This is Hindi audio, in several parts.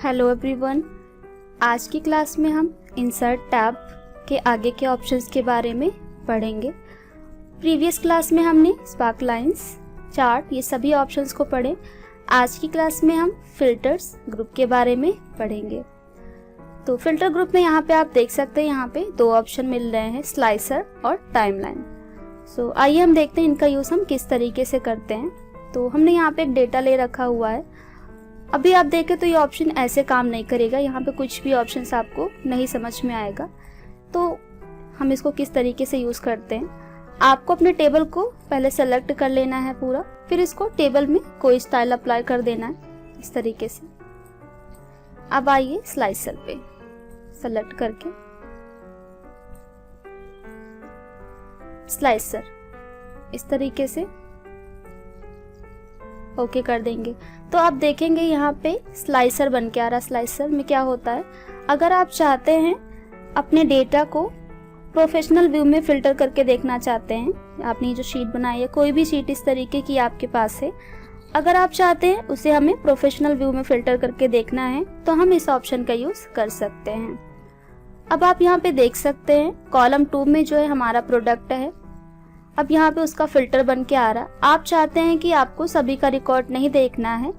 हेलो एवरीवन, आज की क्लास में हम इंसर्ट टैब के आगे के ऑप्शंस के बारे में पढ़ेंगे। प्रीवियस क्लास में हमने स्पार्क लाइंस, चार्ट, ये सभी ऑप्शंस को पढ़े। आज की क्लास में हम फिल्टर्स ग्रुप के बारे में पढ़ेंगे। तो फिल्टर ग्रुप में यहाँ पे आप देख सकते हैं, यहाँ पे दो ऑप्शन मिल रहे हैं, स्लाइसर और टाइमलाइन। सो आइए हम देखते हैं इनका यूज़ हम किस तरीके से करते हैं। तो हमने यहाँ पे एक डेटा ले रखा हुआ है। अभी आप देखें तो ये ऑप्शन ऐसे काम नहीं करेगा, यहाँ पे कुछ भी ऑप्शंस आपको नहीं समझ में आएगा। तो हम इसको किस तरीके से यूज़ करते हैं, आपको अपने टेबल को पहले सेलेक्ट कर लेना है पूरा, फिर इसको टेबल में कोई स्टाइल अप्लाई कर देना है इस तरीके से। अब आइए स्लाइसर पे सेलेक्ट करके स्लाइसर इस तरीके से ओके कर देंगे। तो आप देखेंगे यहाँ पे स्लाइसर बन के आ रहा है। स्लाइसर में क्या होता है, अगर आप चाहते हैं अपने डेटा को प्रोफेशनल व्यू में फिल्टर करके देखना चाहते हैं, आपने जो शीट बनाई है, कोई भी शीट इस तरीके की आपके पास है, अगर आप चाहते हैं उसे हमें प्रोफेशनल व्यू में फिल्टर करके देखना है तो हम इस ऑप्शन का यूज कर सकते हैं। अब आप यहाँ पे देख सकते हैं कॉलम 2 में जो है हमारा प्रोडक्ट है। अब यहाँ पे उसका फिल्टर बन के आ रहा। आप चाहते हैं कि आपको सभी का रिकॉर्ड नहीं देखना है,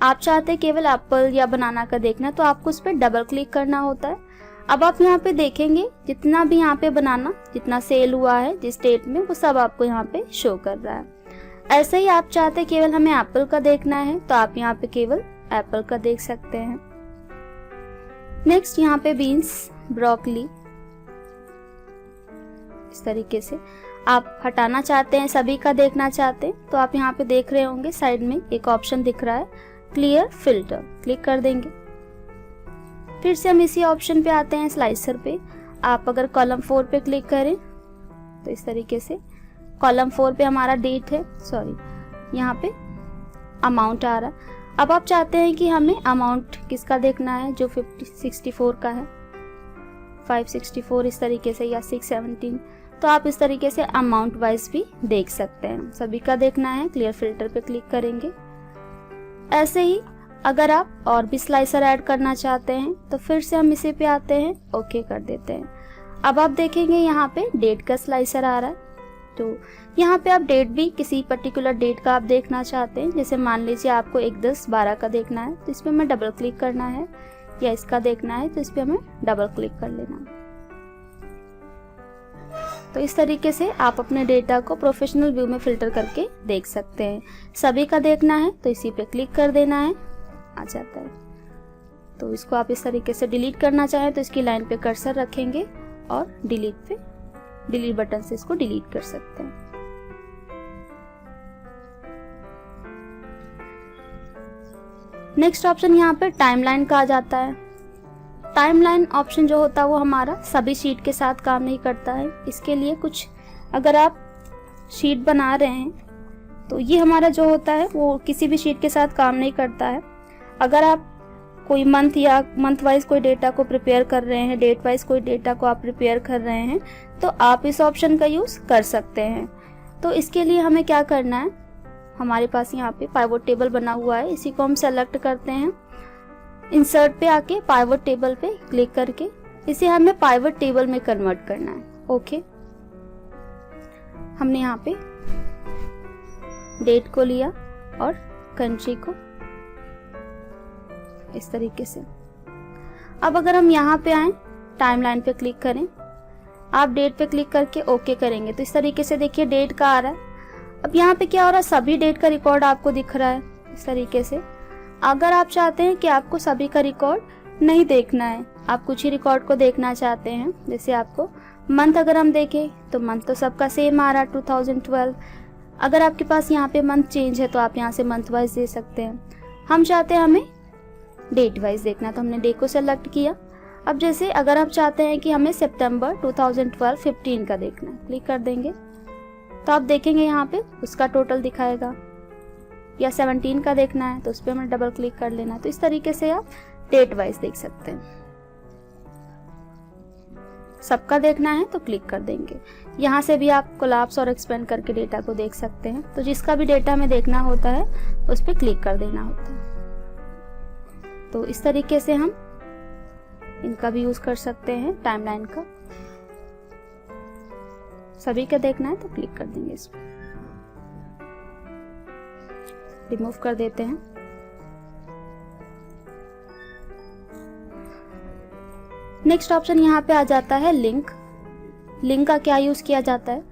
आप चाहते हैं केवल एप्पल या बनाना का देखना, तो आपको उस पर डबल क्लिक करना होता है। अब आप यहाँ पे देखेंगे जितना भी यहाँ पे बनाना, जितना सेल हुआ है जिस डेट में, वो सब आपको यहाँ पे शो कर रहा है। ऐसे ही आप चाहते हैं केवल हमें एप्पल का देखना है तो आप यहाँ पे केवल एप्पल का देख सकते हैं। नेक्स्ट यहाँ पे बीन्स, ब्रोकली, इस तरीके से आप हटाना चाहते हैं, सभी का देखना चाहते हैं, तो आप यहाँ पे देख रहे होंगे साइड में एक ऑप्शन दिख रहा है क्लियर फिल्टर, क्लिक कर देंगे। फिर से हम इसी ऑप्शन पे आते हैं स्लाइसर पे। आप अगर कॉलम 4 पे क्लिक करें तो इस तरीके से कॉलम 4 पे हमारा डेट है, यहाँ पे अमाउंट आ रहा है। अब आप चाहते हैं कि हमें अमाउंट किसका देखना है, जो 64 का है, 564 इस तरीके से, या 617, तो आप इस तरीके से अमाउंट वाइज भी देख सकते हैं। सभी का देखना है, क्लियर फिल्टर पे क्लिक करेंगे। ऐसे ही अगर आप और भी स्लाइसर ऐड करना चाहते हैं तो फिर से हम इसी पे आते हैं, ओके कर देते हैं। अब आप देखेंगे यहाँ पे डेट का स्लाइसर आ रहा है। तो यहाँ पे आप डेट भी किसी पर्टिकुलर डेट का आप देखना चाहते हैं, जैसे मान लीजिए आपको 1/10/12 का देखना है तो इस पे हमें डबल क्लिक करना है, या इसका देखना है तो इस पे हमें डबल क्लिक कर लेना है। तो इस तरीके से आप अपने डेटा को प्रोफेशनल व्यू में फिल्टर करके देख सकते हैं। सभी का देखना है तो इसी पे क्लिक कर देना है, आ जाता है। तो इसको आप इस तरीके से डिलीट करना चाहें तो इसकी लाइन पे कर्सर रखेंगे और डिलीट बटन से इसको डिलीट कर सकते हैं। नेक्स्ट ऑप्शन यहाँ पे टाइमलाइन का आ जाता है। टाइमलाइन ऑप्शन जो होता है वो हमारा सभी शीट के साथ काम नहीं करता है। इसके लिए कुछ, अगर आप शीट बना रहे हैं तो ये हमारा जो होता है वो किसी भी शीट के साथ काम नहीं करता है। अगर आप कोई मंथ या मंथ वाइज कोई डेटा को प्रिपेयर कर रहे हैं, डेट वाइज कोई डेटा को आप प्रिपेयर कर रहे हैं, तो आप इस ऑप्शन का यूज़ कर सकते हैं। तो इसके लिए हमें क्या करना है, हमारे पास यहाँ पे पाइवोट टेबल बना हुआ है, इसी को हम सेलेक्ट करते हैं। इंसर्ट पे आके पाइवोट टेबल पे क्लिक करके इसे हमें पाइवोट टेबल में कन्वर्ट करना है। ओके, हमने यहाँ पे डेट को लिया और कंट्री को इस तरीके से। अब अगर हम यहाँ पे आए, टाइमलाइन पे क्लिक करें, आप डेट पे क्लिक करके ओके करेंगे तो इस तरीके से देखिए डेट का आ रहा है। अब यहाँ पे क्या हो रहा है, सभी डेट का रिकॉर्ड आपको दिख रहा है इस तरीके से। अगर आप चाहते हैं कि आपको सभी का रिकॉर्ड नहीं देखना है, आप कुछ ही रिकॉर्ड को देखना चाहते हैं, जैसे आपको मंथ अगर हम देखें तो मंथ तो सबका सेम आ रहा है 2012। अगर आपके पास यहाँ पे मंथ चेंज है तो आप यहाँ से मंथ वाइज दे सकते हैं। हम चाहते हैं हमें डेट वाइज देखना, तो हमने डे को सेलेक्ट किया। अब जैसे अगर आप चाहते हैं कि हमें सितंबर 2012 15 का देखना है, क्लिक कर देंगे तो आप देखेंगे यहाँ पे उसका टोटल दिखाएगा, या 17 का देखना है तो उस पर हमें डबल क्लिक कर लेना है। तो इस तरीके से आप डेट वाइज देख सकते हैं। सबका देखना है तो क्लिक कर देंगे। यहाँ से भी आप कोलैप्स और एक्सपेंड करके डेटा को देख सकते हैं। तो जिसका भी डेटा हमें देखना होता है उस पर क्लिक कर देना होता है। तो इस तरीके से हम इनका भी यूज कर सकते हैं टाइमलाइन का। सभी का देखना है तो क्लिक कर देंगे, इस पर रिमूव कर देते हैं। नेक्स्ट ऑप्शन यहाँ पे आ जाता है लिंक। लिंक का क्या यूज किया जाता है,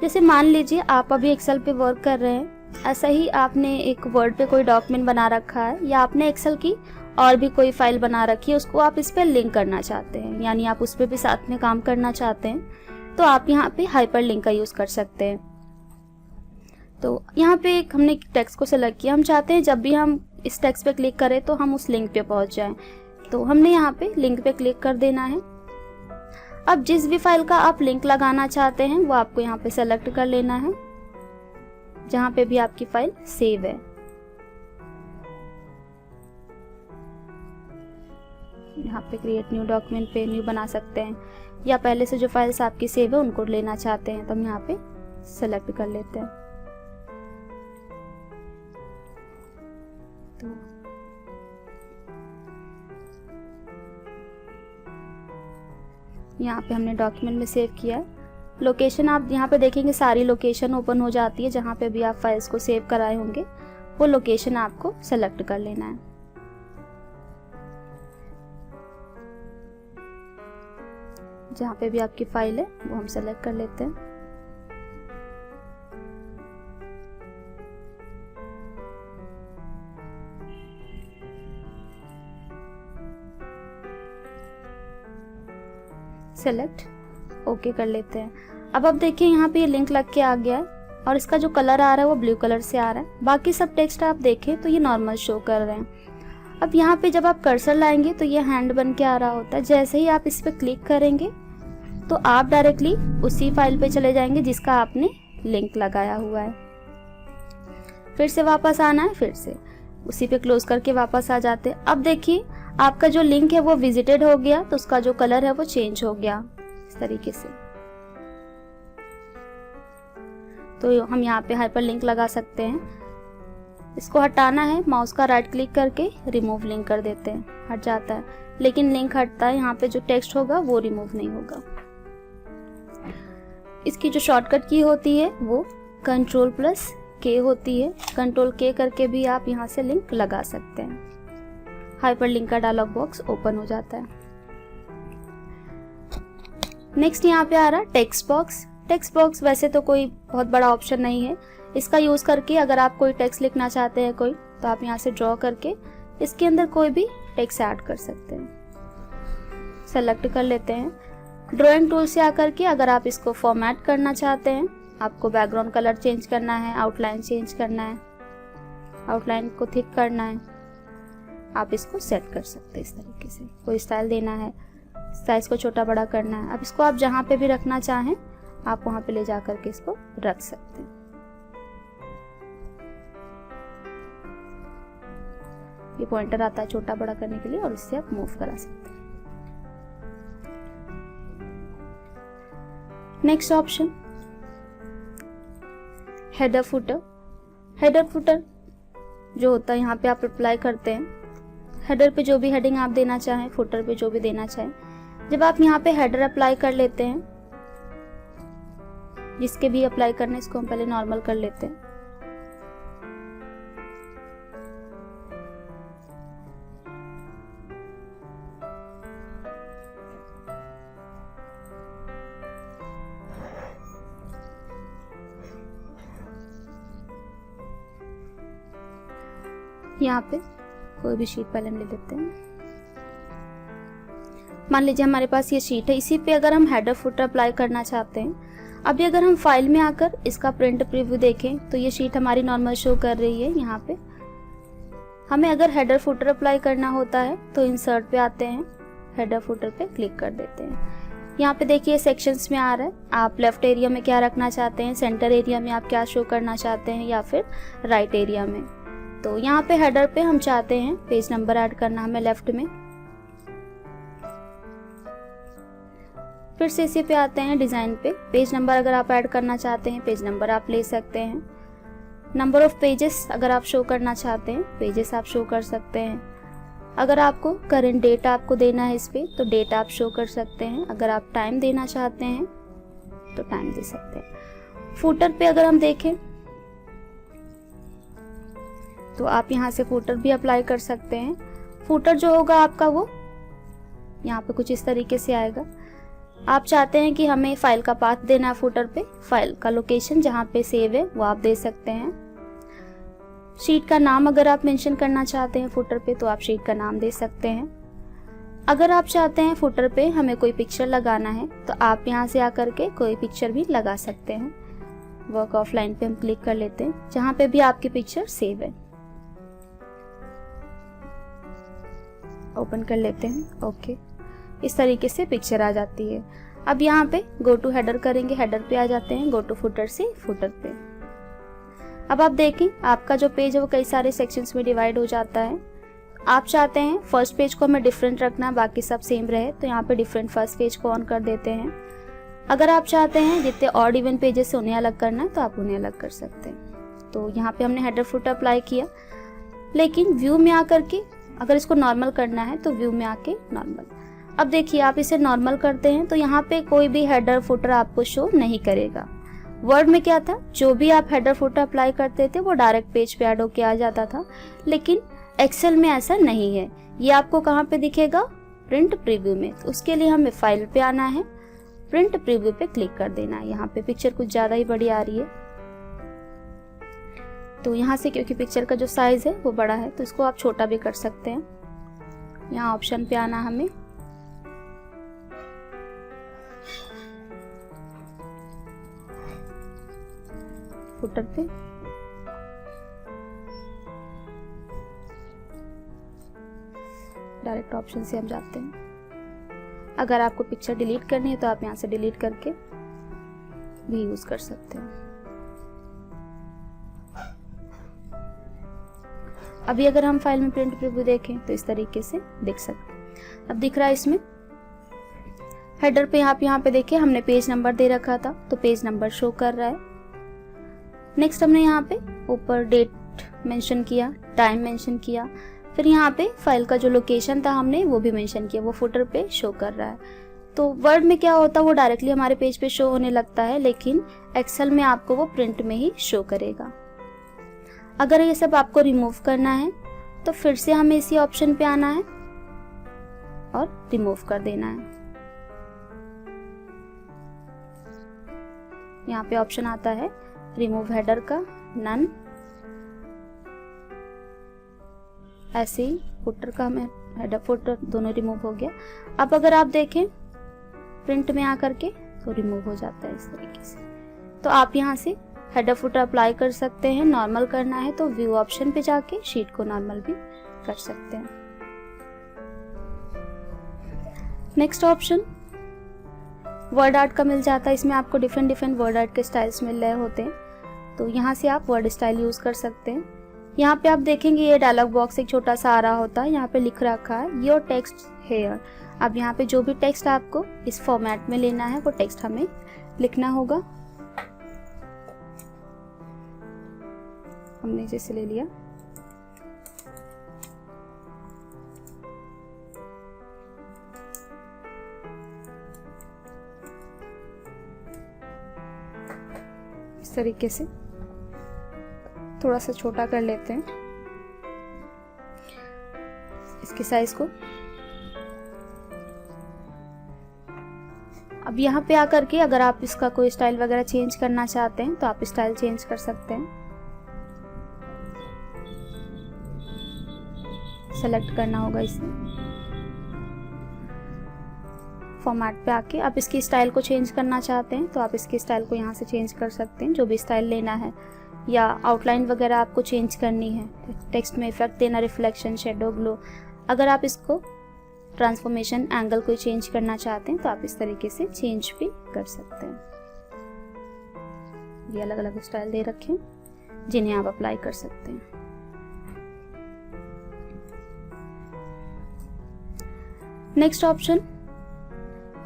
जैसे मान लीजिए आप अभी एक्सेल पे वर्क कर रहे हैं, ऐसा ही आपने एक वर्ड पे कोई डॉक्यूमेंट बना रखा है या आपने एक्सेल की और भी कोई फाइल बना रखी है, उसको आप इस पे लिंक करना चाहते हैं, यानी आप उस पे भी साथ में काम करना चाहते हैं, तो आप यहाँ पे हाइपर लिंक का यूज कर सकते हैं। तो यहाँ पे एक हमने टेक्स्ट को सिलेक्ट किया, हम चाहते हैं जब भी हम इस टेक्स्ट पे क्लिक करें तो हम उस लिंक पे पहुंच जाएं, तो हमने यहाँ पे लिंक पे क्लिक कर देना है। अब जिस भी फाइल का आप लिंक लगाना चाहते हैं वो आपको यहाँ पे सेलेक्ट कर लेना है, जहाँ पे भी आपकी फाइल सेव है। यहाँ पे क्रिएट न्यू डॉक्यूमेंट पे न्यू बना सकते हैं, या पहले से जो फाइल्स आपकी सेव है उनको लेना चाहते हैं तो हम यहाँ पे सेलेक्ट कर लेते हैं। तो यहाँ पे हमने डॉक्यूमेंट में सेव किया है। लोकेशन आप यहाँ पे देखेंगे सारी लोकेशन ओपन हो जाती है, जहाँ पे भी आप फाइल्स को सेव कराए होंगे वो लोकेशन आपको सेलेक्ट कर लेना है। जहाँ पे भी आपकी फाइल है वो हम सेलेक्ट कर लेते हैं। सेलेक्ट ओके कर लेते हैं। अब देखिए यहाँ पे ये लिंक लग के आ गया है और इसका जो कलर आ रहा है वो ब्लू कलर से आ रहा है। बाकी सब टेक्स्ट आप देखें तो ये नॉर्मल शो कर रहे हैं। अब यहाँ पे जब आप कर्सर लाएंगे तो ये हैंड बन के आ रहा होता है। जैसे ही आप इस पे क्लिक करेंगे तो आप डायरेक्टली उसी फाइल पे चले जाएंगे जिसका आपने लिंक लगाया हुआ है। फिर से वापस आना है, फिर से उसी पे क्लोज करके वापस आ जाते हैं। अब देखिए आपका जो लिंक है वो विजिटेड हो गया, तो उसका जो कलर है वो चेंज हो गया इस तरीके से। तो हम यहाँ पे हाइपर लिंक लगा सकते हैं। इसको हटाना है, माउस का राइट क्लिक करके रिमूव लिंक कर देते हैं, हट जाता है। लेकिन लिंक हटता है, यहाँ पे जो टेक्स्ट होगा वो रिमूव नहीं होगा। इसकी जो शॉर्टकट की होती है वो Ctrl+K होती है। Ctrl+K करके भी आप यहाँ से लिंक लगा सकते हैं। हाइपर लिंक का डायलॉग बॉक्स ओपन हो जाता है। नेक्स्ट यहाँ पे आ रहा है टेक्स्ट बॉक्स। टेक्स्ट बॉक्स वैसे तो कोई बहुत बड़ा ऑप्शन नहीं है। इसका यूज करके अगर आप कोई टेक्स्ट लिखना चाहते हैं कोई, तो आप यहाँ से ड्रॉ करके इसके अंदर कोई भी टेक्स्ट ऐड कर सकते हैं। सेलेक्ट कर लेते हैं। ड्राइंग टूल से आकर के अगर आप इसको फॉर्मेट करना चाहते हैं, आपको बैकग्राउंड कलर चेंज करना है, आउटलाइन चेंज करना है, आउटलाइन को थिक करना है, आप इसको सेट कर सकते हैं इस तरीके से। कोई स्टाइल देना है, साइज को छोटा बड़ा करना है। अब इसको आप जहाँ पे भी रखना चाहें आप वहाँ पे ले जा करके इसको रख सकते हैं। ये पॉइंटर आता है छोटा बड़ा करने के लिए और इससे आप मूव करा सकते हैं। Next option header footer. Header footer जो होता है यहाँ पे आप अप्लाई करते हैं। हेडर पे जो भी हेडिंग आप देना चाहें, फुटर पे जो भी देना चाहें, जब आप यहाँ पे हेडर अप्लाई कर लेते हैं, जिसके भी अप्लाई करने इसको हम पहले नॉर्मल कर लेते हैं। यहाँ पे कोई भी शीट पहले हम ले लेते हैं। मान लीजिए हमारे पास ये शीट है, इसी पे अगर हम हेडर फुटर अप्लाई करना चाहते हैं। अभी अगर हम फाइल में आकर इसका प्रिंट प्रीव्यू देखें तो ये शीट हमारी नॉर्मल शो कर रही है। यहाँ पे हमें अगर हेडर फुटर अप्लाई करना होता है तो इंसर्ट पे आते हैं, हेडर फुटर पे क्लिक कर देते हैं। यहाँ पे देखिए सेक्शंस में आ रहा है, आप लेफ्ट एरिया में क्या रखना चाहते हैं, सेंटर एरिया में आप क्या शो करना चाहते हैं, या फिर राइट एरिया में। तो यहाँ पे हेडर पे हम चाहते हैं पेज नंबर ऐड करना हमें लेफ्ट में। फिर से इसी पे आते हैं डिजाइन पे, पेज नंबर अगर आप ऐड करना चाहते हैं पेज नंबर आप ले सकते हैं। नंबर ऑफ पेजेस अगर आप शो करना चाहते हैं पेजेस आप शो कर सकते हैं। अगर आपको करंट डेट आपको देना है इस पे तो डेट आप शो कर सकते हैं। अगर आप टाइम देना चाहते हैं तो टाइम दे सकते हैं। फुटर पे अगर हम देखें तो आप यहाँ से फुटर भी अप्लाई कर सकते हैं। फुटर जो होगा आपका वो यहाँ पे कुछ इस तरीके से आएगा। आप चाहते हैं कि हमें फाइल का पाथ देना है फुटर पे, फाइल का लोकेशन जहाँ पे सेव है वो आप दे सकते हैं। शीट का नाम अगर आप मेंशन करना चाहते हैं फुटर पे तो आप शीट का नाम दे सकते हैं। अगर आप चाहते हैं फुटर पे हमें कोई पिक्चर लगाना है तो आप यहाँ से आकर के कोई पिक्चर भी लगा सकते हैं। वर्क ऑफलाइन पे हम क्लिक कर लेते हैं जहाँ पे भी आपकी पिक्चर सेव है। ओपन कर लेते हैं। ओके, इस तरीके से पिक्चर आ जाती है। अब यहाँ पे गो टू हेडर करेंगे, हेडर पे आ जाते हैं, गो टू फुटर से फुटर पे। अब आप देखें आपका जो पेज है वो कई सारे सेक्शंस में डिवाइड हो जाता है। आप चाहते हैं फर्स्ट पेज को हमें डिफरेंट रखना, बाकी सब सेम रहे, तो यहाँ पे डिफरेंट फर्स्ट पेज को ऑन कर देते हैं। अगर आप चाहते हैं जितने ऑड इवन पेजेस से उन्हें अलग करना है तो आप उन्हें अलग कर सकते हैं। तो यहाँ पे हमने हेडर फुटर अप्लाई किया, लेकिन व्यू में आकर के अगर इसको नॉर्मल करना है तो व्यू में आके नॉर्मल। अब देखिए आप इसे नॉर्मल करते हैं तो यहाँ पे कोई भी हेडर फुटर आपको शो नहीं करेगा। वर्ड में क्या था, जो भी आप हेडर फुटर अप्लाई करते थे वो डायरेक्ट पेज पे ऐड होके आ जाता था, लेकिन एक्सेल में ऐसा नहीं है। ये आपको कहाँ पे दिखेगा, प्रिंट प्रीव्यू में। तो उसके लिए हमें फाइल पे आना है, प्रिंट प्रीव्यू पे क्लिक कर देना है। यहाँ पे पिक्चर कुछ ज्यादा ही बड़ी आ रही है, तो यहाँ से क्योंकि पिक्चर का जो साइज है वो बड़ा है तो इसको आप छोटा भी कर सकते हैं। यहाँ ऑप्शन पे आना हमें, फुटर पे, डायरेक्ट ऑप्शन से हम जाते हैं। अगर आपको पिक्चर डिलीट करनी है तो आप यहाँ से डिलीट करके भी यूज कर सकते हैं। अभी अगर हम फाइल में प्रिंट प्रीव्यू देखें तो इस तरीके से दिख सकते हैं। अब दिख रहा है इसमें हेडर पे आप यहाँ पे देखिए हमने पेज नंबर दे रखा था तो पेज नंबर शो कर रहा है। नेक्स्ट हमने यहाँ पे ऊपर डेट मेंशन किया, टाइम मेंशन किया, फिर यहाँ पे फाइल का जो लोकेशन था हमने वो भी मेंशन किया, वो फुटर पे शो कर रहा है। तो वर्ड में क्या होता है वो डायरेक्टली हमारे पेज पे शो होने लगता है, लेकिन एक्सेल में आपको वो प्रिंट में ही शो करेगा। अगर ये सब आपको रिमूव करना है तो फिर से हमें इसी ऑप्शन पे आना है और रिमूव कर देना है। यहाँ पे ऑप्शन आता है रिमूव हेडर का, नन, ऐसे ही फुटर का हमें हेडर फुटर दोनों रिमूव हो गया। अब अगर आप देखें प्रिंट में आकर के तो रिमूव हो जाता है इस तरीके से। तो आप यहाँ से हेडर फुटर अप्लाई कर सकते हैं। नॉर्मल करना है तो व्यू ऑप्शन पे जाके शीट को नॉर्मल भी कर सकते हैं। नेक्स्ट ऑप्शन वर्ड आर्ट का मिल जाता है। इसमें आपको डिफरेंट डिफरेंट वर्ड आर्ट के स्टाइल्स मिल रहे होते हैं, तो यहाँ से आप वर्ड स्टाइल यूज कर सकते हैं। यहाँ पे आप देखेंगे ये डायलॉग बॉक्स एक छोटा सा आ रहा होता है, यहाँ पे लिख रखा है योर टेक्स्ट हेयर। अब यहाँ पे जो भी टेक्स्ट आपको इस फॉर्मेट में लेना है वो टेक्स्ट हमें लिखना होगा। हमने जैसे ले लिया, इस तरीके से थोड़ा सा छोटा कर लेते हैं इसके साइज को। अब यहाँ पे आकर के अगर आप इसका कोई स्टाइल वगैरह चेंज करना चाहते हैं तो आप स्टाइल चेंज कर सकते हैं। सेलेक्ट करना होगा इसे, फॉर्मेट पे आके आप इसकी स्टाइल को चेंज करना चाहते हैं तो आप इसकी स्टाइल को यहाँ से चेंज कर सकते हैं, जो भी स्टाइल लेना है, या आउटलाइन वगैरह आपको चेंज करनी है, टेक्स्ट में इफेक्ट देना, रिफ्लेक्शन, शेडो, ग्लो। अगर आप इसको ट्रांसफॉर्मेशन एंगल को चेंज करना चाहते हैं तो आप इस तरीके से चेंज भी कर सकते हैं। ये अलग अलग स्टाइल दे रखे हैं जिन्हें आप अप्लाई कर सकते हैं। नेक्स्ट ऑप्शन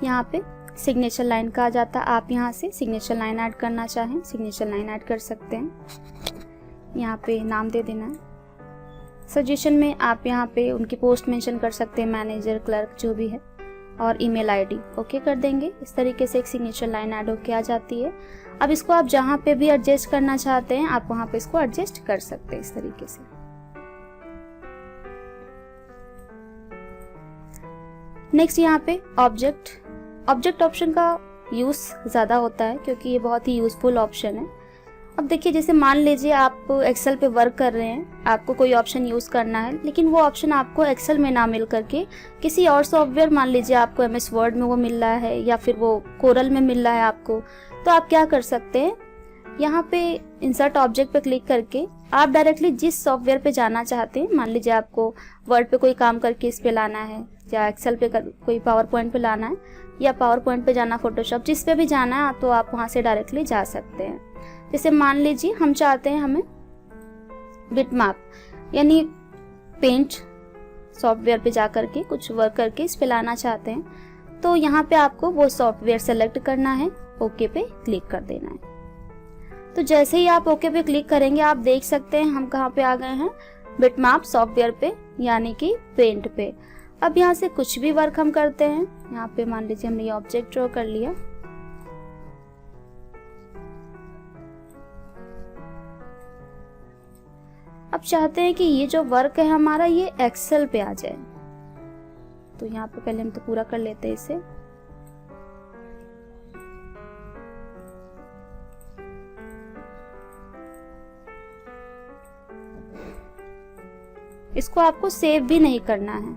यहाँ पे सिग्नेचर लाइन का आ जाता है। आप यहाँ से सिग्नेचर लाइन ऐड करना चाहें सिग्नेचर लाइन ऐड कर सकते हैं। यहाँ पे नाम दे देना है सजेशन में आप यहाँ पे उनकी पोस्ट मेंशन कर सकते हैं, मैनेजर, क्लर्क, जो भी है, और ईमेल आईडी ओके कर देंगे। इस तरीके से एक सिग्नेचर लाइन ऐड होके आ जाती है। अब इसको आप जहाँ पे भी एडजस्ट करना चाहते हैं आप वहाँ पे इसको एडजस्ट कर सकते हैं इस तरीके से। नेक्स्ट यहाँ पे ऑब्जेक्ट ऑप्शन का यूज ज़्यादा होता है क्योंकि ये बहुत ही यूजफुल ऑप्शन है। अब देखिए, जैसे मान लीजिए आप एक्सेल पे वर्क कर रहे हैं, आपको कोई ऑप्शन यूज़ करना है, लेकिन वो ऑप्शन आपको एक्सेल में ना मिल करके किसी और सॉफ्टवेयर, मान लीजिए आपको MS वर्ड में वो मिल रहा है या फिर वो कोरल में मिल रहा है आपको, तो आप क्या कर सकते हैं, यहाँ पे इंसर्ट ऑब्जेक्ट पे क्लिक करके आप डायरेक्टली जिस सॉफ्टवेयर पे जाना चाहते हैं, मान लीजिए आपको वर्ड पे कोई काम करके इस पे लाना है या एक्सेल पे कोई पावर पॉइंट पे लाना है या पावर पॉइंट पे जाना, फोटोशॉप, जिस पे भी जाना है तो आप वहाँ से डायरेक्टली जा सकते हैं। जैसे मान लीजिए हम चाहते हैं हमें बिटमैप यानी पेंट सॉफ्टवेयर पे जा करके कुछ वर्क करके इस पे लाना चाहते हैं, तो यहाँ पे आपको वो सॉफ्टवेयर सेलेक्ट करना है, ओके पे क्लिक कर देना है। तो जैसे ही आप ओके पे क्लिक करेंगे आप देख सकते हैं हम कहाँ पे आ गए हैं, बिटमैप सॉफ्टवेयर पे यानी कि पेंट पे। अब यहाँ से कुछ भी वर्क हम करते हैं, यहाँ पे मान लीजिए हमने ये ऑब्जेक्ट ड्रॉ कर लिया, अब चाहते हैं कि ये जो वर्क है हमारा ये एक्सेल पे आ जाए, तो यहाँ पे पहले हम तो पूरा कर लेते हैं इसे। इसको आपको सेव भी नहीं करना है,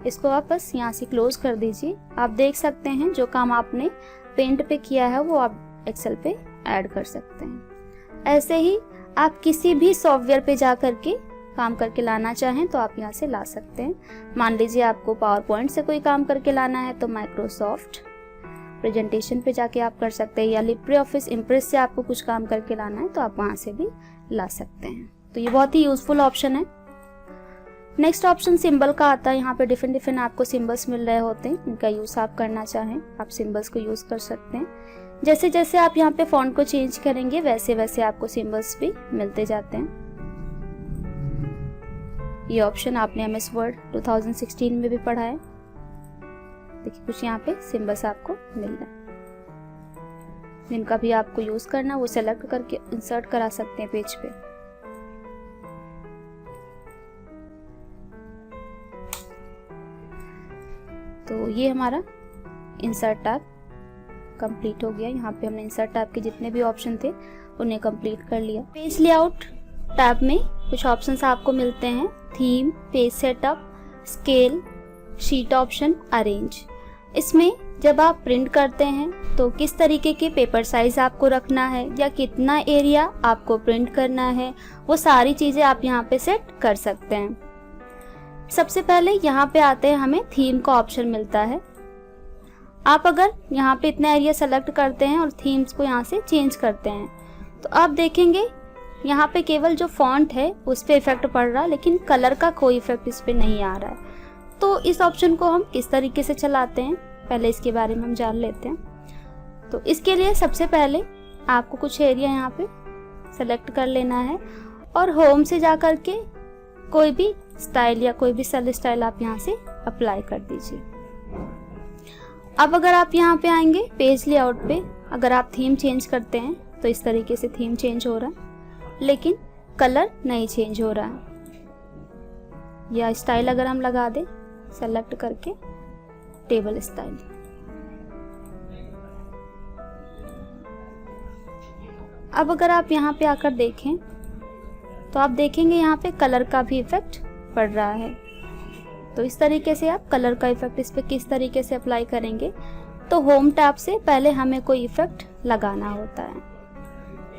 इसको आप बस यहाँ से क्लोज कर दीजिए। आप देख सकते हैं जो काम आपने पेंट पे किया है वो आप एक्सेल पे ऐड कर सकते हैं। ऐसे ही आप किसी भी सॉफ्टवेयर पे जा करके काम करके लाना चाहें तो आप यहाँ से ला सकते हैं। मान लीजिए आपको पावर पॉइंट से कोई काम करके लाना है तो माइक्रोसॉफ्ट प्रेजेंटेशन पे जाके आप कर सकते हैं, या लिब्रे ऑफिस इम्प्रेस से आपको कुछ काम करके लाना है तो आप वहाँ से भी ला सकते हैं। तो ये बहुत ही यूजफुल ऑप्शन है। नेक्स्ट ऑप्शन सिंबल का आता है। यहाँ पे डिफरेंट आपको सिंबल्स मिल रहे होते हैं, इनका यूज आप करना चाहें आप सिंबल्स को यूज कर सकते हैं। जैसे जैसे आप यहाँ पे फॉन्ट को चेंज करेंगे वैसे वैसे आपको सिंबल्स भी मिलते जाते हैं। ये ऑप्शन आपने MS वर्ड 2016 में भी पढ़ा है। देखिए कुछ यहाँ पे सिंबल्स आपको मिल रहा है, जिनका भी आपको यूज करना वो सेलेक्ट करके इंसर्ट करा सकते हैं पेज पे। तो ये हमारा इंसर्ट टैब कंप्लीट हो गया। यहाँ पे हमने इंसर्ट टैब के जितने भी ऑप्शन थे उन्हें कंप्लीट कर लिया। पेज लेआउट टैब में कुछ ऑप्शंस आपको मिलते हैं, theme, page setup, scale, sheet option, arrange. इसमें जब आप प्रिंट करते हैं तो किस तरीके के पेपर साइज आपको रखना है या कितना एरिया आपको प्रिंट करना है, वो सारी चीज़ें आप यहाँ पे सेट कर सकते हैं। सबसे पहले यहाँ पे आते हैं, हमें थीम का ऑप्शन मिलता है। आप अगर यहाँ पे इतना एरिया सेलेक्ट करते हैं और थीम्स को यहाँ से चेंज करते हैं तो आप देखेंगे यहाँ पे केवल जो फॉन्ट है उस पे इफेक्ट पड़ रहा है, लेकिन कलर का कोई इफेक्ट इस पे नहीं आ रहा है। तो इस ऑप्शन को हम किस तरीके से चलाते हैं पहले इसके बारे में हम जान लेते हैं। तो इसके लिए सबसे पहले आपको कुछ एरिया यहाँ पे सेलेक्ट कर लेना है और होम से जा कर के कोई भी स्टाइल या कोई भी सेल स्टाइल आप यहाँ से अप्लाई कर दीजिए। अब अगर आप यहाँ पे आएंगे पेज लेआउट पे, अगर आप थीम चेंज करते हैं तो इस तरीके से थीम चेंज हो रहा है, लेकिन कलर नहीं चेंज हो रहा है। या स्टाइल अगर हम लगा दें सेलेक्ट करके टेबल स्टाइल, अब अगर आप यहाँ पे आकर देखें तो आप देखेंगे यहाँ पे कलर का भी इफेक्ट पड़ रहा है। तो इस तरीके से आप कलर का इफेक्ट इस पे किस तरीके से अप्लाई करेंगे, तो होम टैब से पहले हमें कोई इफेक्ट लगाना होता है,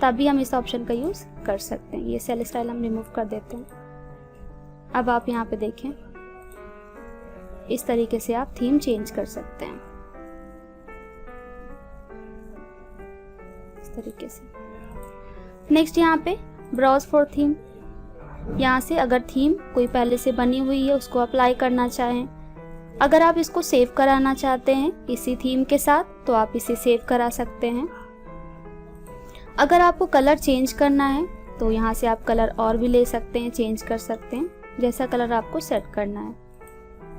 तभी हम इस ऑप्शन का यूज कर सकते हैं। ये सेल स्टाइल हम रिमूव कर देते हैं। अब आप यहाँ पे देखें इस तरीके से आप थीम चेंज कर सकते हैं, इस तरीके से। नेक्स्ट यहाँ पे ब्राउज फॉर थीम, यहाँ से अगर थीम कोई पहले से बनी हुई है उसको अप्लाई करना चाहें, अगर आप इसको सेव कराना चाहते हैं इसी थीम के साथ तो आप इसे सेव करा सकते हैं। अगर आपको कलर चेंज करना है तो यहाँ से आप कलर और भी ले सकते हैं, चेंज कर सकते हैं। जैसा कलर आपको सेट करना है।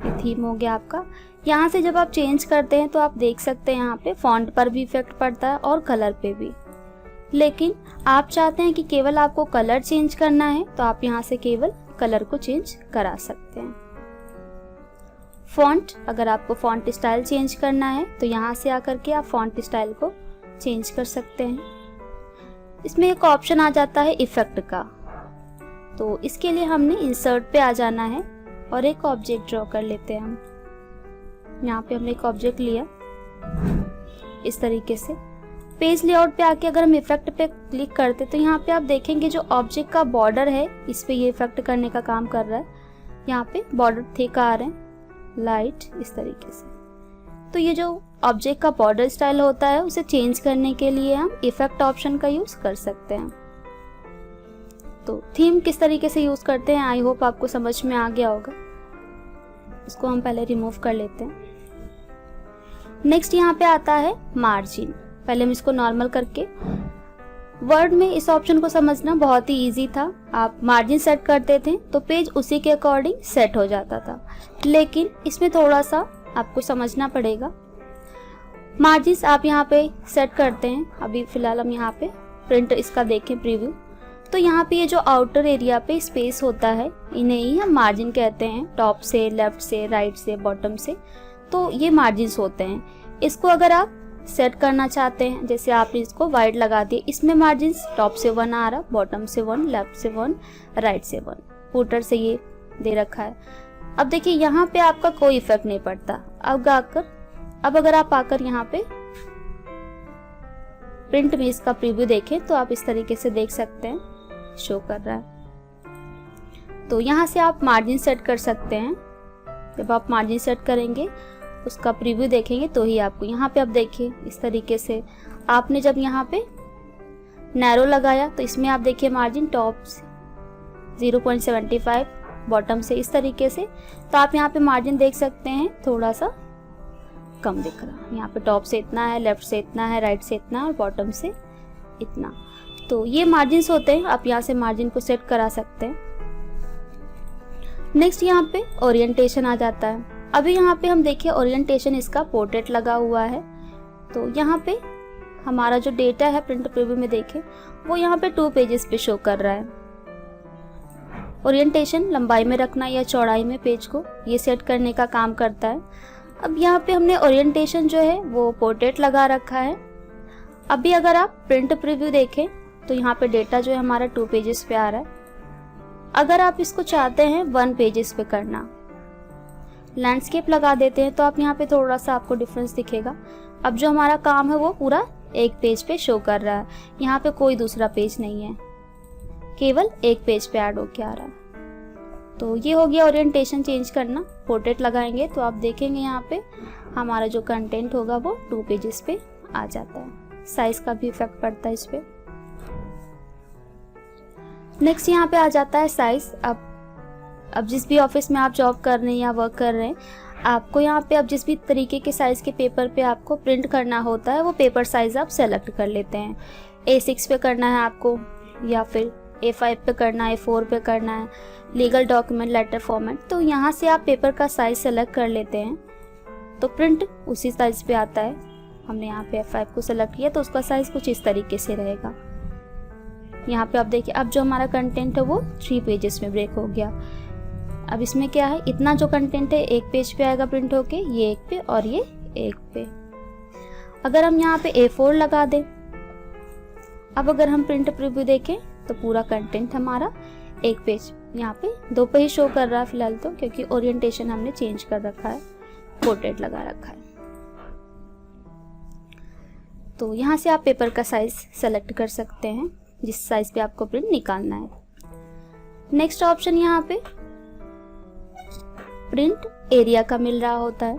ये थीम हो गया आपका। यहाँ से जब आप चेंज करते हैं तो आप देख सकते हैं यहाँ पे फॉन्ट पर भी इफेक्ट पड़ता है और कलर पे भी। लेकिन आप चाहते हैं कि केवल आपको कलर चेंज करना है तो आप यहाँ से केवल कलर को चेंज करा सकते हैं। फॉन्ट, अगर आपको फॉन्ट स्टाइल चेंज करना है तो यहाँ से आकर के आप फॉन्ट स्टाइल को चेंज कर सकते हैं। इसमें एक ऑप्शन आ जाता है इफेक्ट का, तो इसके लिए हमने इंसर्ट पे आ जाना है और एक ऑब्जेक्ट ड्रॉ कर लेते हैं हम। यहाँ पे हमने एक ऑब्जेक्ट लिया इस तरीके से। पेज लेआउट पे आके अगर हम इफेक्ट पे क्लिक करते तो यहाँ पे आप देखेंगे जो ऑब्जेक्ट का बॉर्डर है इस पे ये इफेक्ट करने का काम कर रहा है। यहाँ पे बॉर्डर थिक आ रहे हैं, लाइट, इस तरीके से। तो ये जो ऑब्जेक्ट का बॉर्डर स्टाइल होता है उसे चेंज करने के लिए हम इफेक्ट ऑप्शन का यूज कर सकते हैं। तो थीम किस तरीके से यूज करते हैं आई होप आपको समझ में आ गया होगा। इसको हम पहले रिमूव कर लेते हैं। नेक्स्ट यहाँ पे आता है मार्जिन। पहले हम इसको नॉर्मल करके, वर्ड में इस ऑप्शन को समझना बहुत ही इजी था। आप मार्जिन सेट करते थे तो पेज उसी के अकॉर्डिंग सेट हो जाता था, लेकिन इसमें थोड़ा सा आपको समझना पड़ेगा। मार्जिन्स आप यहाँ पे सेट करते हैं। अभी फिलहाल हम यहाँ पे प्रिंट इसका देखें प्रीव्यू, तो यहाँ पे ये जो आउटर एरिया पे स्पेस होता है इन्हें ही हम मार्जिन कहते हैं। टॉप से, लेफ्ट से, राइट से, बॉटम से, तो ये मार्जिन्स होते हैं। इसको अगर आप सेट करना चाहते हैं, जैसे आपने इसको वाइड लगा दिए, इसमें मार्जिन्स टॉप से 1 आ रहा, बॉटम से 1, लेफ्ट से 1, राइट से 1, फुटर से ये दे रखा है। अब देखिए यहाँ पे आपका कोई इफेक्ट नहीं पड़ता। अब अगर आप आकर यहाँ पे प्रिंट में इसका प्रीव्यू देखें तो आप इस तरीके से देख सकते हैं, शो कर रहा है। तो यहाँ से आप मार्जिन सेट कर सकते हैं। जब आप मार्जिन सेट करेंगे उसका प्रीव्यू देखेंगे तो ही आपको यहाँ पे, अब देखिए इस तरीके से आपने जब यहाँ पे नैरो लगाया तो इसमें आप देखिए मार्जिन टॉप से 0.75, बॉटम से इस तरीके से। तो आप यहाँ पे मार्जिन देख सकते हैं थोड़ा सा कम दिख रहा। यहाँ पे टॉप से इतना है, लेफ्ट से इतना है, राइट से इतना और बॉटम से इतना। तो ये मार्जिन्स होते हैं, आप यहाँ से मार्जिन को सेट करा सकते हैं। नेक्स्ट यहाँ पे ओरिएंटेशन आ जाता है। अभी यहाँ पे हम देखिए ओरिएंटेशन इसका पोर्ट्रेट लगा हुआ है। तो यहाँ पे हमारा जो डेटा है प्रिंट प्रीव्यू में देखें वो यहाँ पे 2 पेजेस पे शो कर रहा है। ओरिएंटेशन लंबाई में रखना या चौड़ाई में पेज को, ये सेट करने का काम करता है। अब यहाँ पे हमने ओरिएंटेशन जो है वो पोर्ट्रेट लगा रखा है। अभी अगर आप प्रिंट प्रीव्यू देखें तो यहाँ पे डेटा जो है हमारा 2 पेजेस पे आ रहा है। अगर आप इसको चाहते हैं 1 पेजेस पे करना, लैंडस्केप लगा देते हैं तो आप यहाँ पे थोड़ा सा आपको डिफरेंस दिखेगा। अब जो हमारा काम है वो पूरा 1 पेज पे शो कर रहा है। यहाँ पे कोई दूसरा पेज नहीं है, केवल 1 पेज पे ऐड होके आ रहा है। तो ये हो गया ओरिएंटेशन चेंज करना। पोर्ट्रेट लगाएंगे तो आप देखेंगे यहाँ पे हमारा जो कंटेंट होगा वो 2 पेजेस पे आ जाता है। साइज का भी इफेक्ट पड़ता है इस पे। नेक्स्ट यहाँ पे आ जाता है साइज। अब जिस भी ऑफिस में आप जॉब कर रहे हैं या वर्क कर रहे हैं, आपको यहाँ पे अब जिस भी तरीके के साइज के पेपर पे आपको प्रिंट करना होता है वो पेपर साइज आप सेलेक्ट कर लेते हैं। A6 पे करना है आपको, या फिर A5 पे करना है, A4 पे करना है, लीगल डॉक्यूमेंट, लेटर फॉर्मेट। तो यहाँ से आप पेपर का साइज सेलेक्ट कर लेते हैं तो प्रिंट उसी साइज पे आता है। हमने यहाँ पे A5 को सेलेक्ट किया तो उसका साइज कुछ इस तरीके से रहेगा। यहाँ पे आप देखिए अब जो हमारा कंटेंट है वो 3 पेजेस में ब्रेक हो गया। अब इसमें क्या है, इतना जो कंटेंट है 1 पेज पे आएगा प्रिंट होके, ये 1 पे और ये 1 पे। अगर हम यहाँ पे A4 लगा दें, अब अगर हम प्रिंट प्रीव्यू देखें तो पूरा कंटेंट हमारा 1 पेज यहाँ पे 2 पे ही शो कर रहा है फिलहाल तो, क्योंकि ओरिएंटेशन हमने चेंज कर रखा है, पोर्ट्रेट लगा रखा है। तो यहाँ से आप पेपर का साइज सेलेक्ट कर सकते हैं जिस साइज पे आपको प्रिंट निकालना है। नेक्स्ट ऑप्शन यहाँ पे प्रिंट एरिया का मिल रहा होता है।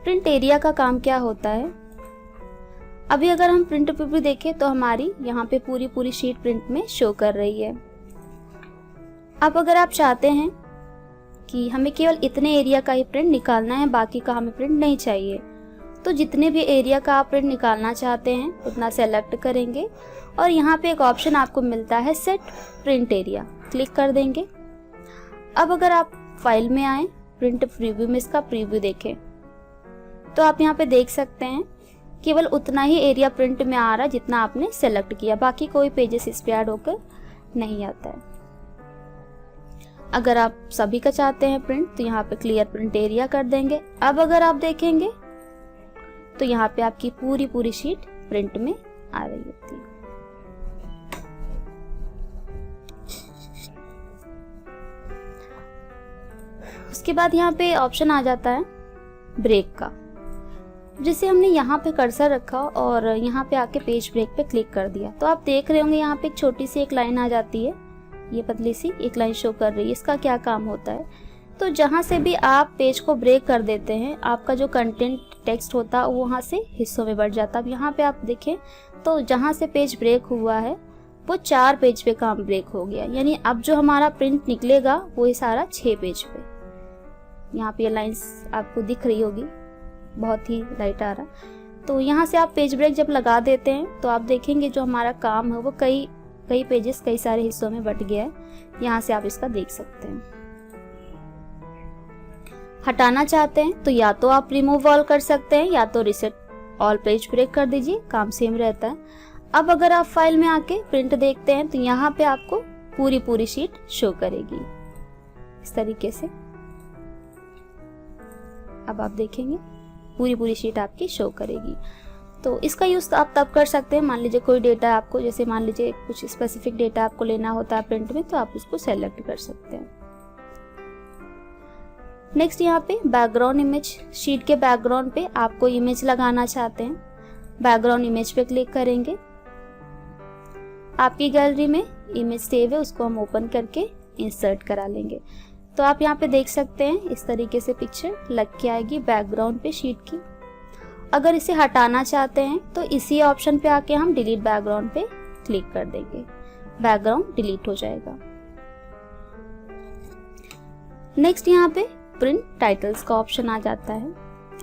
प्रिंट एरिया का काम क्या होता है, अभी अगर हम प्रिंट प्रीव्यू देखें तो हमारी यहाँ पे पूरी शीट प्रिंट में शो कर रही है। अब अगर आप चाहते हैं कि हमें केवल इतने एरिया का ही प्रिंट निकालना है, बाकी का हमें प्रिंट नहीं चाहिए, तो जितने भी एरिया का आप प्रिंट निकालना चाहते हैं उतना सेलेक्ट करेंगे और यहाँ पे एक ऑप्शन आपको मिलता है सेट प्रिंट एरिया, क्लिक कर देंगे। अब अगर आप फाइल में आए, प्रिंट प्रीव्यू में इसका प्रीव्यू देखें, तो आप यहाँ पे देख सकते हैं केवल उतना ही एरिया प्रिंट में आ रहा है जितना आपने सेलेक्ट किया, बाकी कोई पेजेस इस पे ऐड होकर नहीं आता है। अगर आप सभी का चाहते हैं प्रिंट, तो यहाँ पे क्लियर प्रिंट एरिया कर देंगे। अब अगर आप देखेंगे तो यहाँ पे आपकी पूरी शीट प्रिंट में आ रही होती है। उसके बाद यहाँ पे ऑप्शन आ जाता है ब्रेक का, जिसे हमने यहाँ पे कर्सर रखा और यहाँ पे आके पेज ब्रेक पे क्लिक कर दिया, तो आप देख रहे होंगे यहाँ पे एक छोटी सी एक लाइन आ जाती है, ये पतली सी एक लाइन शो कर रही है। इसका क्या काम होता है, तो जहाँ से भी आप पेज को ब्रेक कर देते हैं, आपका जो कंटेंट टेक्स्ट होता है वो वहाँ से हिस्सों में बढ़ जाता है। अब यहाँ पे आप देखें तो जहाँ से पेज ब्रेक हुआ है वो 4 पेज पे काम ब्रेक हो गया, यानी अब जो हमारा प्रिंट निकलेगा वो ये सारा 6 पेज पे। यहाँ पे ये लाइंस आपको दिख रही होगी, बहुत ही लाइट आ रहा। तो यहाँ से आप पेज ब्रेक जब लगा देते हैं तो आप देखेंगे जो हमारा काम है वो कई पेजेस कई सारे हिस्सों में बट गया है। यहाँ से आप इसका देख सकते हैं। हटाना चाहते हैं तो या तो आप रिमूव ऑल कर सकते हैं या तो रिसेट ऑल पेज ब्रेक कर दीजिए, काम सेम रहता है। अब अगर आप फाइल में आके प्रिंट देखते हैं तो यहाँ पे आपको पूरी शीट शो करेगी इस तरीके से। अब आप देखेंगे पूरी शीट आपकी शो करेगी। तो इसका यूज आप तब कर सकते हैं, मान लीजिए कोई डेटा आपको, जैसे मान लीजिए कुछ स्पेसिफिक डेटा आपको लेना होता है प्रिंट में, तो आप उसको सेलेक्ट कर सकते हैं। नेक्स्ट यहाँ पे बैकग्राउंड इमेज, शीट के बैकग्राउंड पे आपको इमेज लगाना चाहते हैं, बैकग्राउंड इमेज पे क्लिक करेंगे। आपकी गैलरी में इमेज सेव है, उसको हम ओपन करके इंसर्ट करा लेंगे। तो आप यहाँ पे देख सकते हैं इस तरीके से पिक्चर लग के आएगी बैकग्राउंड पे शीट की। अगर इसे हटाना चाहते हैं तो इसी ऑप्शन पे आके हम डिलीट बैकग्राउंड पे क्लिक कर देंगे, बैकग्राउंड डिलीट हो जाएगा। नेक्स्ट यहाँ पे प्रिंट टाइटल्स का ऑप्शन आ जाता है।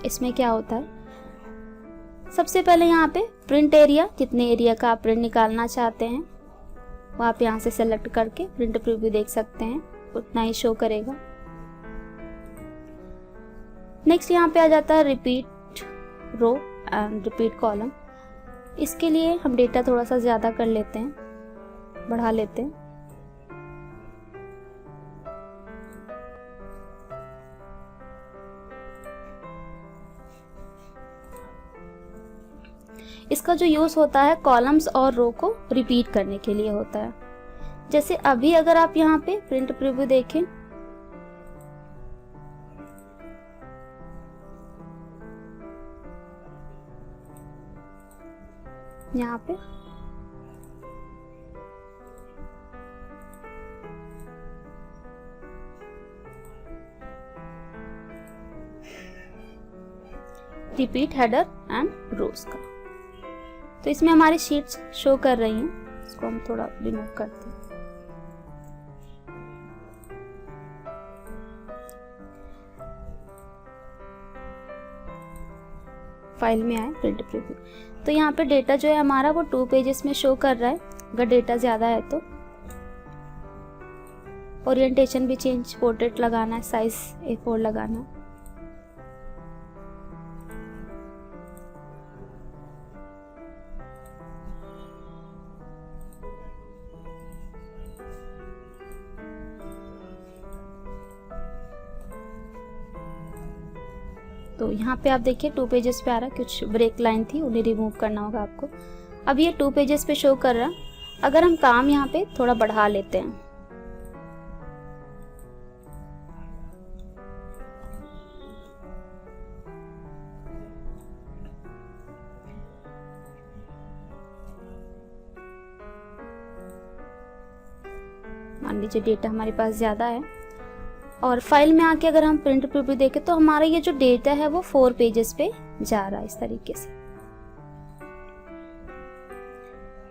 इसमें क्या होता है, सबसे पहले यहाँ पे प्रिंट एरिया, कितने एरिया का आप प्रिंट निकालना चाहते हैं वो आप यहाँ से सेलेक्ट करके प्रिंट प्रीव्यू देख सकते हैं, उतना ही शो करेगा। नेक्स्ट यहाँ पे आ जाता है repeat row and repeat column. इसके लिए हम डेटा थोड़ा सा ज्यादा कर लेते हैं, बढ़ा लेते हैं। इसका जो यूज होता है कॉलम्स और रो को रिपीट करने के लिए होता है। जैसे अभी अगर आप यहाँ पे प्रिंट प्रीव्यू देखें, यहाँ पे रिपीट हेडर एंड रोज का, तो इसमें हमारी शीट्स शो कर रही हैं। इसको हम थोड़ा रिमूव करते हैं। फाइल में आए प्रिंट प्रीव्यू, तो यहाँ पे डेटा जो है हमारा वो 2 पेजेस में शो कर रहा है। अगर डेटा ज्यादा है तो ओरिएंटेशन भी चेंज, पोर्ट्रेट लगाना है, साइज A4 लगाना है। तो यहाँ पे आप देखिए 2 पेजेस पे आ रहा है, कुछ ब्रेक लाइन थी उन्हें रिमूव करना होगा आपको। अब ये 2 पेजेस पे शो कर रहा है। अगर हम काम यहाँ पे थोड़ा बढ़ा लेते हैं, मान लीजिए डेटा हमारे पास ज्यादा है और फाइल में आके अगर हम प्रिंट प्रीव्यू देखें तो हमारा ये जो डेटा है वो 4 पेजेस पे जा रहा है इस तरीके से।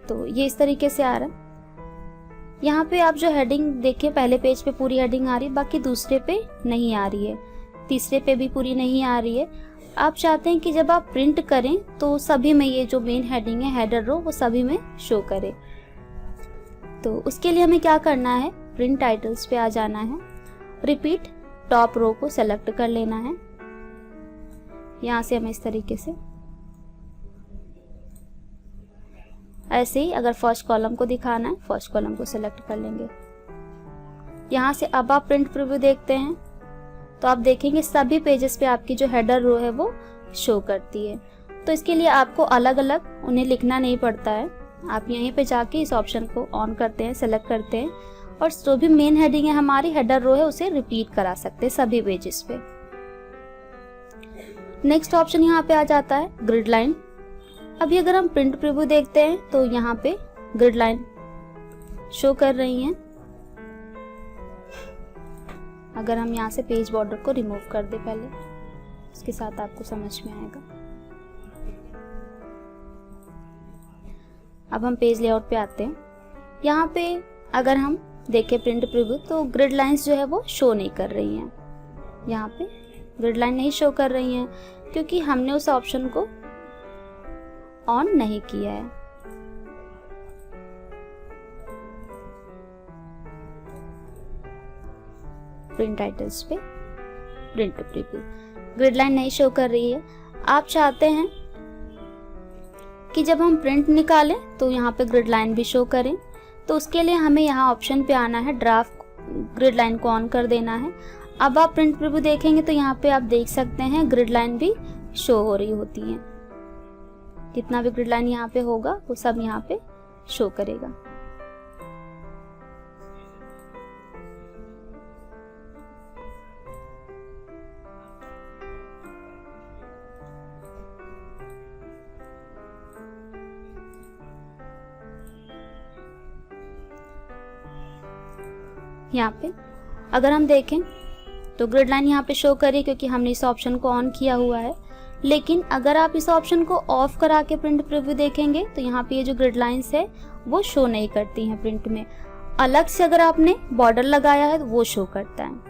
तो ये इस तरीके से आ रहा है। यहाँ पे आप जो हेडिंग देखिए, पहले पेज पे पूरी हेडिंग आ रही है, बाकी दूसरे पे नहीं आ रही है, तीसरे पे भी पूरी नहीं आ रही है। आप चाहते हैं कि जब आप प्रिंट करें तो सभी में ये जो मेन हेडिंग है, हेडर रो, वो सभी में शो करे। तो उसके लिए हमें क्या करना है, प्रिंट टाइटल्स पे आ जाना है रिपीट टॉप रो को सेलेक्ट कर लेना है। यहाँ से हमें इस तरीके से, ऐसे ही अगर फर्स्ट कॉलम को दिखाना है फर्स्ट कॉलम को सेलेक्ट कर लेंगे। यहाँ से अब आप प्रिंट प्रीव्यू देखते हैं तो आप देखेंगे सभी पेजेस पे आपकी जो हेडर रो है वो शो करती है। तो इसके लिए आपको अलग अलग उन्हें लिखना नहीं पड़ता है, आप यहीं पे जाके इस ऑप्शन को ऑन करते हैं, सेलेक्ट करते हैं और जो भी मेन हेडिंग है हमारी हेडर रो है उसे रिपीट करा सकते हैं सभी पेजेस पे। नेक्स्ट ऑप्शन यहाँ पे आ जाता है ग्रिड लाइन। अभी अगर हम प्रिंट प्रीव्यू देखते हैं तो यहाँ पे ग्रिड लाइन शो कर रही हैं। अगर हम यहाँ से पेज बॉर्डर को रिमूव कर दे पहले, इसके साथ आपको समझ में आएगा। अब हम पेज लेआउट पे आते हैं। यहाँ पे अगर हम देखें प्रिंट प्रीव्यू तो ग्रिड लाइंस जो है वो शो नहीं कर रही हैं। यहाँ पे ग्रिड लाइन नहीं शो कर रही हैं क्योंकि हमने उस ऑप्शन को ऑन नहीं किया है। प्रिंट टाइटल्स पे प्रिंट प्रीव्यू ग्रिड लाइन नहीं शो कर रही है। आप चाहते हैं कि जब हम प्रिंट निकालें तो यहाँ पे ग्रिड लाइन भी शो करें, तो उसके लिए हमें यहाँ ऑप्शन पे आना है, ड्राफ्ट ग्रिड लाइन को ऑन कर देना है। अब आप प्रिंट प्रीव्यू देखेंगे तो यहाँ पे आप देख सकते हैं ग्रिड लाइन भी शो हो रही होती है। जितना भी ग्रिड लाइन यहाँ पे होगा वो सब यहाँ पे शो करेगा। यहाँ पे अगर हम देखें तो ग्रिड लाइन यहाँ पे शो करी क्योंकि हमने इस ऑप्शन को ऑन किया हुआ है। लेकिन अगर आप इस ऑप्शन को ऑफ करा के प्रिंट प्रीव्यू देखेंगे तो यहाँ पे ये जो ग्रिड लाइंस है वो शो नहीं करती हैं प्रिंट में। अलग से अगर आपने बॉर्डर लगाया है तो वो शो करता है।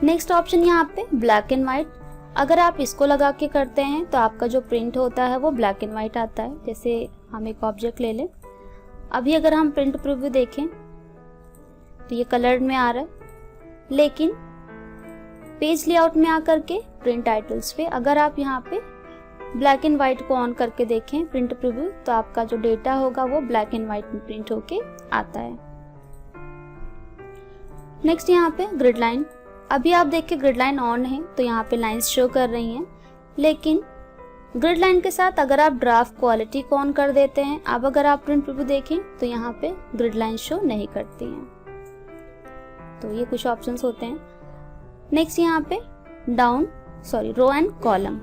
नेक्स्ट ऑप्शन यहाँ पे ब्लैक एंड व्हाइट। अगर आप इसको लगा के करते हैं तो आपका जो प्रिंट होता है वो ब्लैक एंड व्हाइट आता है। जैसे हम एक ऑब्जेक्ट ले लें, अभी अगर हम प्रिंट प्रीव्यू देखें तो ये कलर्ड में आ रहा है, लेकिन पेज लेआउट में आकर के प्रिंट टाइटल्स पे अगर आप यहाँ पे ब्लैक एंड व्हाइट को ऑन करके देखें प्रिंट प्रीव्यू तो आपका जो डेटा होगा वो ब्लैक एंड व्हाइट में प्रिंट होके आता है। नेक्स्ट यहाँ पे ग्रिड लाइन। अभी आप देखिए ग्रिड लाइन ऑन है तो यहाँ पे लाइंस शो कर रही हैं, लेकिन ग्रिड लाइन के साथ अगर आप ड्राफ्ट क्वालिटी को ऑन कर देते हैं, अब अगर आप प्रिंट प्रीव्यू देखें तो यहाँ पे ग्रिड लाइन शो नहीं करती हैं। तो ये कुछ ऑप्शंस होते हैं। नेक्स्ट यहाँ पे row and column.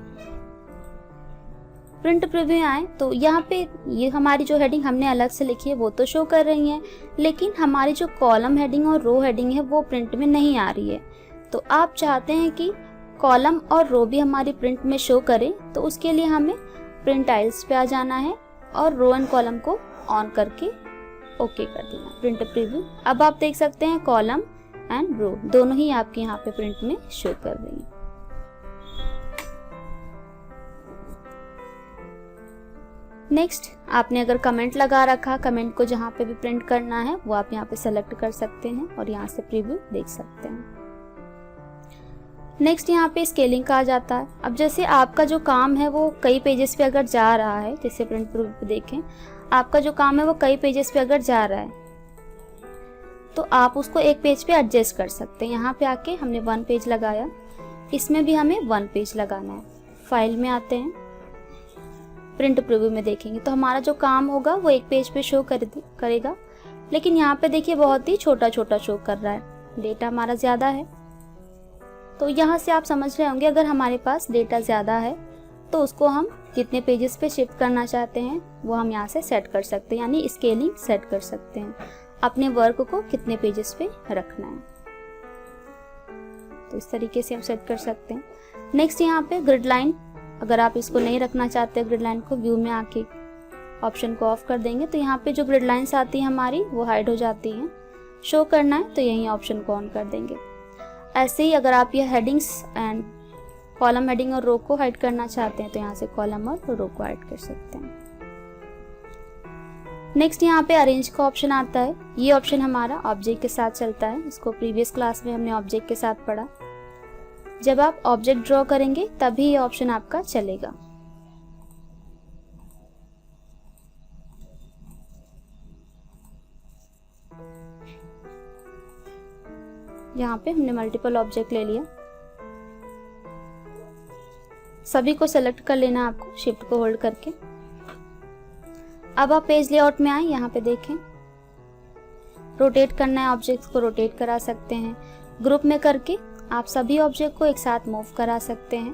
Print preview आए तो यहाँ पे ये हमारी जो हेडिंग हमने अलग से लिखी है वो तो शो कर रही है, लेकिन हमारी जो कॉलम हेडिंग और रो हेडिंग है वो प्रिंट में नहीं आ रही है। तो आप चाहते हैं कि कॉलम और रो भी हमारी प्रिंट में शो करें, तो उसके लिए हमें प्रिंट टाइल्स पे आ जाना है और रो एंड कॉलम को ऑन करके ओके कर देना प्रिंट प्रीव्यू। अब आप देख सकते हैं कॉलम एंड रो दोनों ही आपके यहाँ पे प्रिंट में शो कर रही है। नेक्स्ट, आपने अगर कमेंट लगा रखा, कमेंट को जहाँ पे भी प्रिंट करना है वो आप यहाँ पे सेलेक्ट कर सकते हैं और यहाँ से प्रीव्यू देख सकते हैं। नेक्स्ट यहाँ पे स्केलिंग का आ जाता है। अब जैसे आपका जो काम है वो कई पेजेस पे अगर जा रहा है, जैसे प्रिंट प्रीव्यू पे देखें आपका जो काम है वो कई पेजेस पे अगर जा रहा है तो आप उसको एक पेज पे एडजस्ट कर सकते हैं। यहाँ पे आके हमने 1 पेज लगाया, इसमें भी हमें 1 पेज लगाना है। फाइल में आते हैं, प्रिंट प्रीव्यू में देखेंगे तो हमारा जो काम होगा वो एक पेज पे शो करेगा, लेकिन यहाँ पे देखिए बहुत ही छोटा छोटा शो कर रहा है, डेटा हमारा ज़्यादा है। तो यहाँ से आप समझ रहे होंगे अगर हमारे पास डेटा ज़्यादा है तो उसको हम कितने पेजेस पे शिफ्ट करना चाहते हैं वो हम यहाँ से सेट कर सकते हैं, यानी स्केलिंग सेट कर सकते हैं, अपने वर्क को कितने पेजेस पे रखना है। तो इस तरीके से हम सेट कर सकते हैं। नेक्स्ट यहाँ पे ग्रिड लाइन, अगर आप इसको नहीं रखना चाहते ग्रिड लाइन को, व्यू में आके ऑप्शन को ऑफ कर देंगे तो यहाँ पे जो ग्रिड लाइंस आती हैं हमारी वो हाइड हो जाती हैं। शो करना है तो यही ऑप्शन को ऑन कर देंगे। ऐसे ही अगर आप ये हेडिंग्स एंड कॉलम हेडिंग और रो को हाइड करना चाहते हैं तो यहाँ से कॉलम और रो को हाइड कर सकते हैं। नेक्स्ट यहाँ पे अरेंज का ऑप्शन आता है। ये ऑप्शन हमारा ऑब्जेक्ट के साथ चलता है। इसको प्रीवियस क्लास में हमने ऑब्जेक्ट के साथ पढ़ा। जब आप ऑब्जेक्ट ड्रॉ करेंगे तभी ये ऑप्शन आपका चलेगा। यहाँ पे हमने मल्टीपल ऑब्जेक्ट ले लिया। सभी को सेलेक्ट कर लेना है आपको शिफ्ट को होल्ड करके। अब आप पेज लेआउट में आए, यहाँ पे देखें रोटेट करना है, ऑब्जेक्ट्स को रोटेट करा सकते हैं। ग्रुप में करके आप सभी ऑब्जेक्ट को एक साथ मूव करा सकते हैं।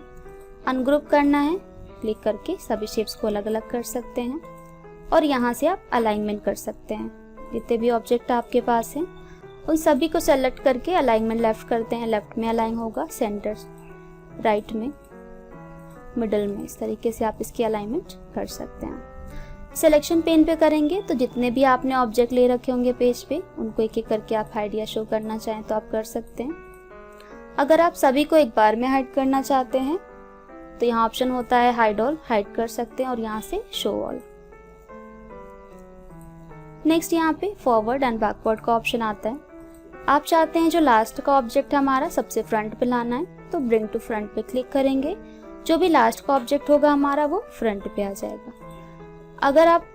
अनग्रुप करना है, क्लिक करके सभी शेप्स को अलग अलग कर सकते हैं। और यहाँ से आप अलाइनमेंट कर सकते हैं। जितने भी ऑब्जेक्ट आपके पास हैं उन सभी को सेलेक्ट करके अलाइनमेंट लेफ्ट करते हैं। लेफ्ट में अलाइन होगा, सेंटर राइट में, मिडल में। इस तरीके से आप इसकी अलाइनमेंट कर सकते हैं। सिलेक्शन पेन पे करेंगे तो जितने भी आपने ऑब्जेक्ट ले रखे होंगे पेज पे उनको एक एक करके आप हाइड या शो करना चाहें तो आप कर सकते हैं। अगर आप सभी को एक बार में हाइड करना चाहते हैं तो यहाँ ऑप्शन होता है हाइड ऑल, हाइड कर सकते हैं और यहाँ से शो ऑल। नेक्स्ट यहाँ पे फॉरवर्ड एंड बैकवर्ड का ऑप्शन आता है। आप चाहते हैं जो लास्ट का ऑब्जेक्ट हमारा सबसे फ्रंट पे लाना है तो ब्रिंग टू फ्रंट पे क्लिक करेंगे। जो भी लास्ट का ऑब्जेक्ट होगा हमारा वो फ्रंट पे आ जाएगा। अगर आप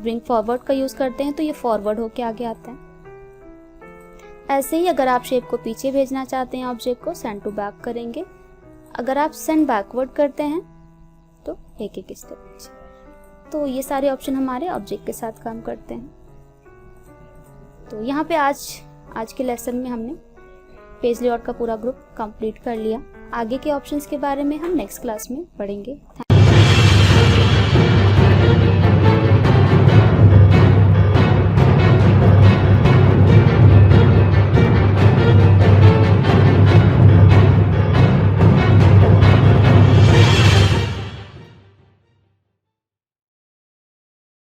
ब्रिंग फॉरवर्ड का यूज करते हैं तो ये फॉरवर्ड होके आगे आता है। ऐसे ही अगर आप शेप को पीछे भेजना चाहते हैं ऑब्जेक्ट को, सेंड टू बैक करेंगे। अगर आप सेंड बैकवर्ड करते हैं तो एक एक स्टेप पीछे। तो ये सारे ऑप्शन हमारे ऑब्जेक्ट के साथ काम करते हैं। तो यहाँ पे आज के लेसन में हमने पेज लेआउट का पूरा ग्रुप कंप्लीट कर लिया। आगे के ऑप्शंस के बारे में हम नेक्स्ट क्लास में पढ़ेंगे।